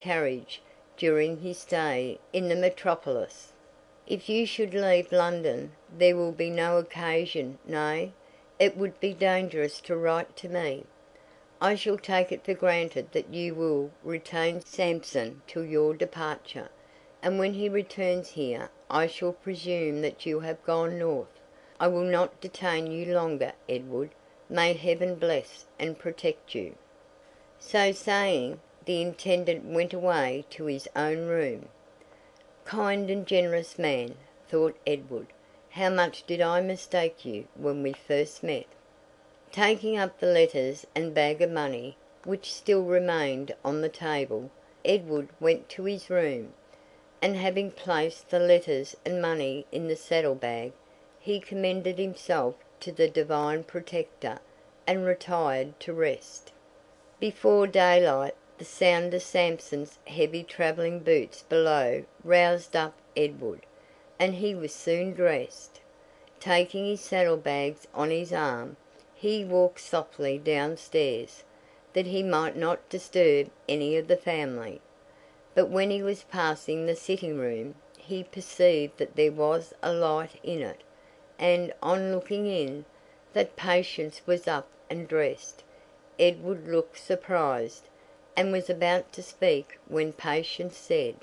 carriage during his stay in the metropolis. If you should leave London, there will be no occasion, nay, it would be dangerous to write to me. I shall take it for granted that you will retain Sampson till your departure, and when he returns here I shall presume that you have gone north. I will not detain you longer, Edward. May Heaven bless and protect you." So saying, the intendant went away to his own room. "Kind and generous man," thought Edward. "How much did I mistake you when we first met?" Taking up the letters and bag of money, which still remained on the table, Edward went to his room, and having placed the letters and money in the saddle-bag, he commended himself to the Divine Protector, and retired to rest. Before daylight, the sound of Sampson's heavy travelling boots below roused up Edward, and he was soon dressed. Taking his saddle-bags on his arm, he walked softly downstairs, that he might not disturb any of the family. But when he was passing the sitting-room, he perceived that there was a light in it, and, on looking in, that Patience was up and dressed. Edward looked surprised, and was about to speak when Patience said: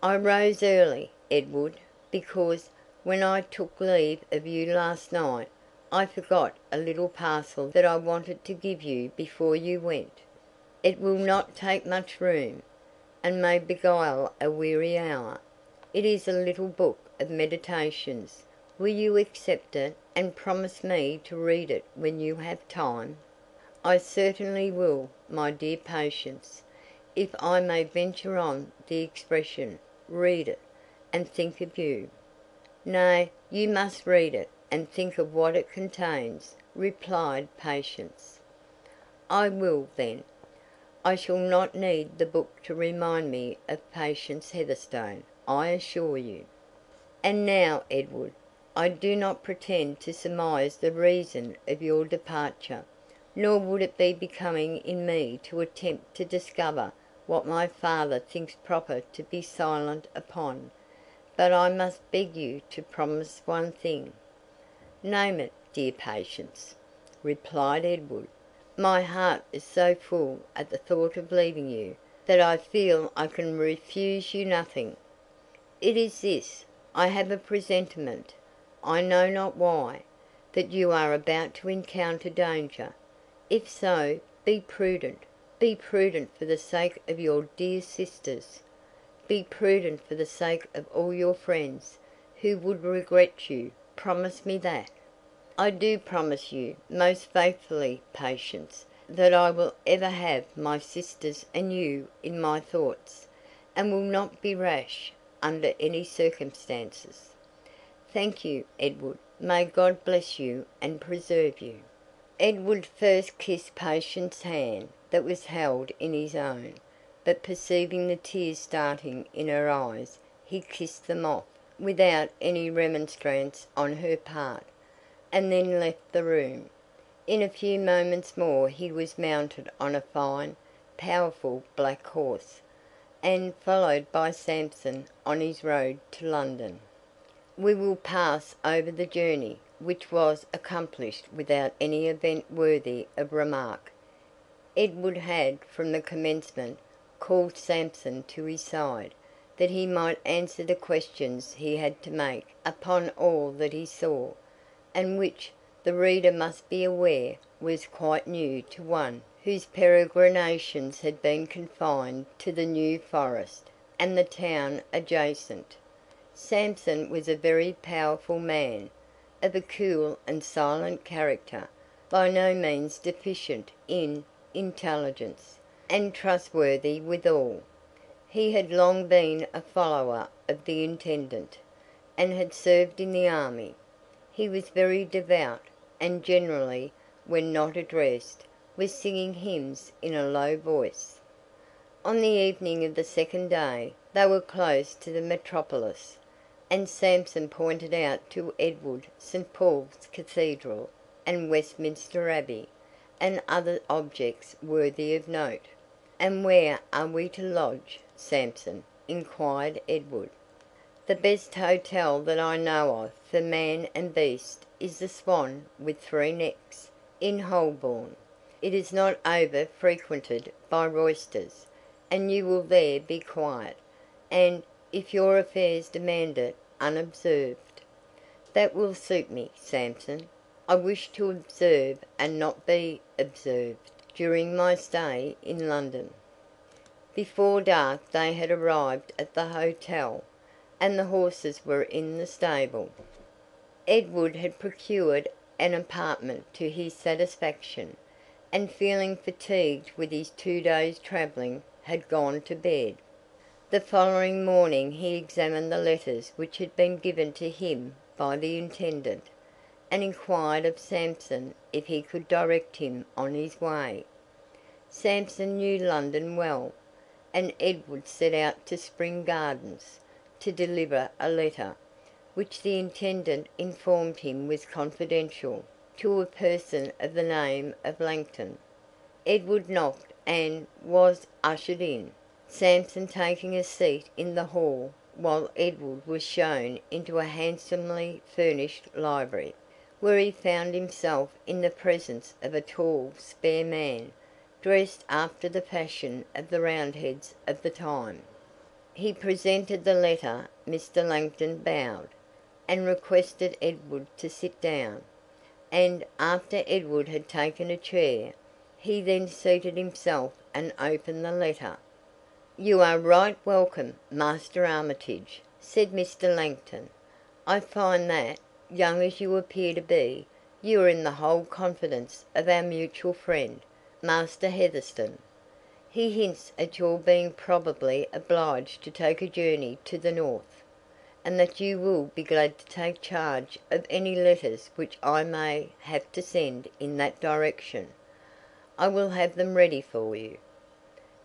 "I rose early, Edward, because, when I took leave of you last night, I forgot a little parcel that I wanted to give you before you went. It will not take much room, and may beguile a weary hour. It is a little book of meditations. Will you accept it, and promise me to read it when you have time?" "I certainly will, my dear Patience, if I may venture on the expression, read it, and think of you." "Nay, you must read it, and think of what it contains," replied Patience. "I will, then. I shall not need the book to remind me of Patience Heatherstone, I assure you. And now, Edward, I do not pretend to surmise the reason of your departure, nor would it be becoming in me to attempt to discover what my father thinks proper to be silent upon, but I must beg you to promise one thing." "Name it, dear Patience," replied Edward. "My heart is so full at the thought of leaving you, that I feel I can refuse you nothing." "It is this. I have a presentiment, I know not why, that you are about to encounter danger. If so, be prudent. Be prudent for the sake of your dear sisters. Be prudent for the sake of all your friends, who would regret you. Promise me that." "I do promise you, most faithfully, Patience, that I will ever have my sisters and you in my thoughts, and will not be rash under any circumstances." "Thank you, Edward. May God bless you and preserve you." Edward first kissed Patience's hand, that was held in his own, but perceiving the tears starting in her eyes, he kissed them off, without any remonstrance on her part, and then left the room. In a few moments more he was mounted on a fine, powerful black horse, and followed by Sampson on his road to London. We will pass over the journey, which was accomplished without any event worthy of remark. Edward had, from the commencement, called Sampson to his side, that he might answer the questions he had to make upon all that he saw, and which, the reader must be aware, was quite new to one whose peregrinations had been confined to the New Forest and the town adjacent. Sampson was a very powerful man, of a cool and silent character, by no means deficient in intelligence, and trustworthy withal. He had long been a follower of the intendant, and had served in the army. He was very devout, and generally, when not addressed, was singing hymns in a low voice. On the evening of the second day, they were close to the metropolis, and Sampson pointed out to Edward St. Paul's Cathedral and Westminster Abbey, and other objects worthy of note. "And where are we to lodge, Sampson?" inquired Edward. "The best hotel that I know of for man and beast is the Swan with Three Necks, in Holborn. It is not over frequented by roysters, and you will there be quiet, and, if your affairs demand it, unobserved." "That will suit me, Sampson. I wish to observe and not be observed during my stay in London." Before dark they had arrived at the hotel, and the horses were in the stable. Edward had procured an apartment to his satisfaction, and feeling fatigued with his 2 days' travelling, had gone to bed. The following morning he examined the letters which had been given to him by the intendant, and inquired of Sampson if he could direct him on his way. Sampson knew London well, and Edward set out to Spring Gardens to deliver a letter, which the intendant informed him was confidential, to a person of the name of Langton. Edward knocked and was ushered in, Sampson taking a seat in the hall, while Edward was shown into a handsomely furnished library, where he found himself in the presence of a tall, spare man, dressed after the fashion of the Roundheads of the time. He presented the letter. Mr. Langton bowed, and requested Edward to sit down, and, after Edward had taken a chair, he then seated himself and opened the letter. "You are right welcome, Master Armitage," said Mr. Langton. "I find that, young as you appear to be, you are in the whole confidence of our mutual friend, Master Heatherstone. He hints at your being probably obliged to take a journey to the north, and that you will be glad to take charge of any letters which I may have to send in that direction. I will have them ready for you,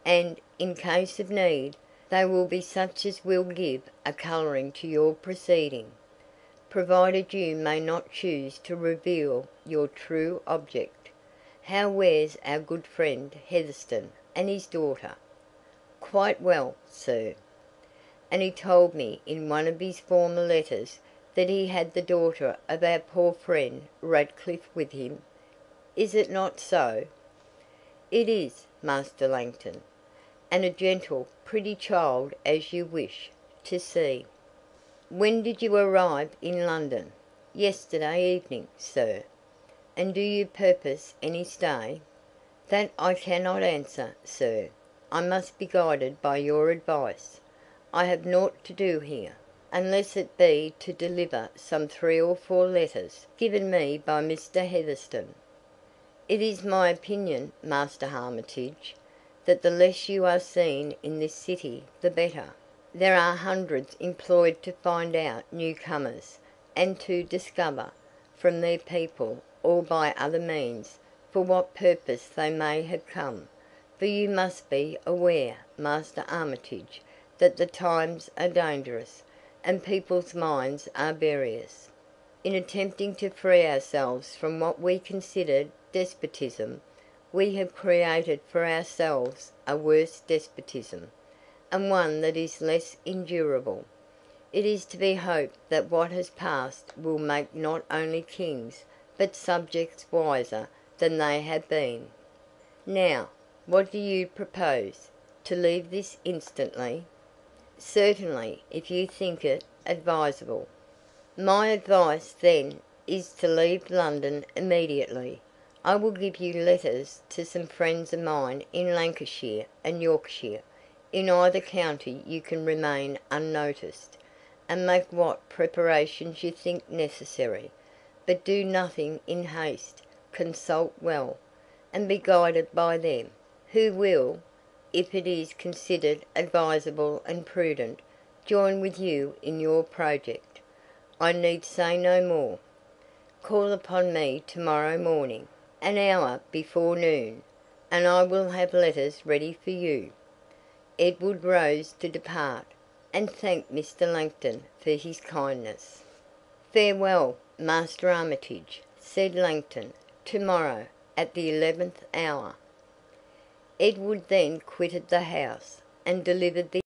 and, in case of need, they will be such as will give a colouring to your proceeding, provided you may not choose to reveal your true object. How wears our good friend Heatherstone and his daughter?" "Quite well, sir." "And he told me in one of his former letters that he had the daughter of our poor friend Radcliffe with him. Is it not so?" "It is, Master Langton, and a gentle, pretty child as you wish to see." "When did you arrive in London?" "Yesterday evening, sir." "And do you purpose any stay?" "That I cannot answer, sir. I must be guided by your advice. I have naught to do here, unless it be to deliver some 3 or 4 letters given me by Mr. Heatherstone." "It is my opinion, Master Armitage, that the less you are seen in this city the better. There are hundreds employed to find out newcomers, and to discover, from their people or by other means, for what purpose they may have come. For you must be aware, Master Armitage, that the times are dangerous, and people's minds are various. In attempting to free ourselves from what we consider despotism, we have created for ourselves a worse despotism, and one that is less endurable. It is to be hoped that what has passed will make not only kings but subjects wiser than they have been. Now, what do you propose? To leave this instantly?" "Certainly, if you think it advisable." "My advice, then, is to leave London immediately. I will give you letters to some friends of mine in Lancashire and Yorkshire. In either county you can remain unnoticed, and make what preparations you think necessary. But do nothing in haste. Consult well, and be guided by them, who will, if it is considered advisable and prudent, join with you in your project. I need say no more. Call upon me to-morrow morning, an hour before noon, and I will have letters ready for you." Edward rose to depart, and thanked Mr. Langton for his kindness. "Farewell, Master Armitage," said Langton. "To-morrow, at the 11th hour." Edward then quitted the house, and delivered the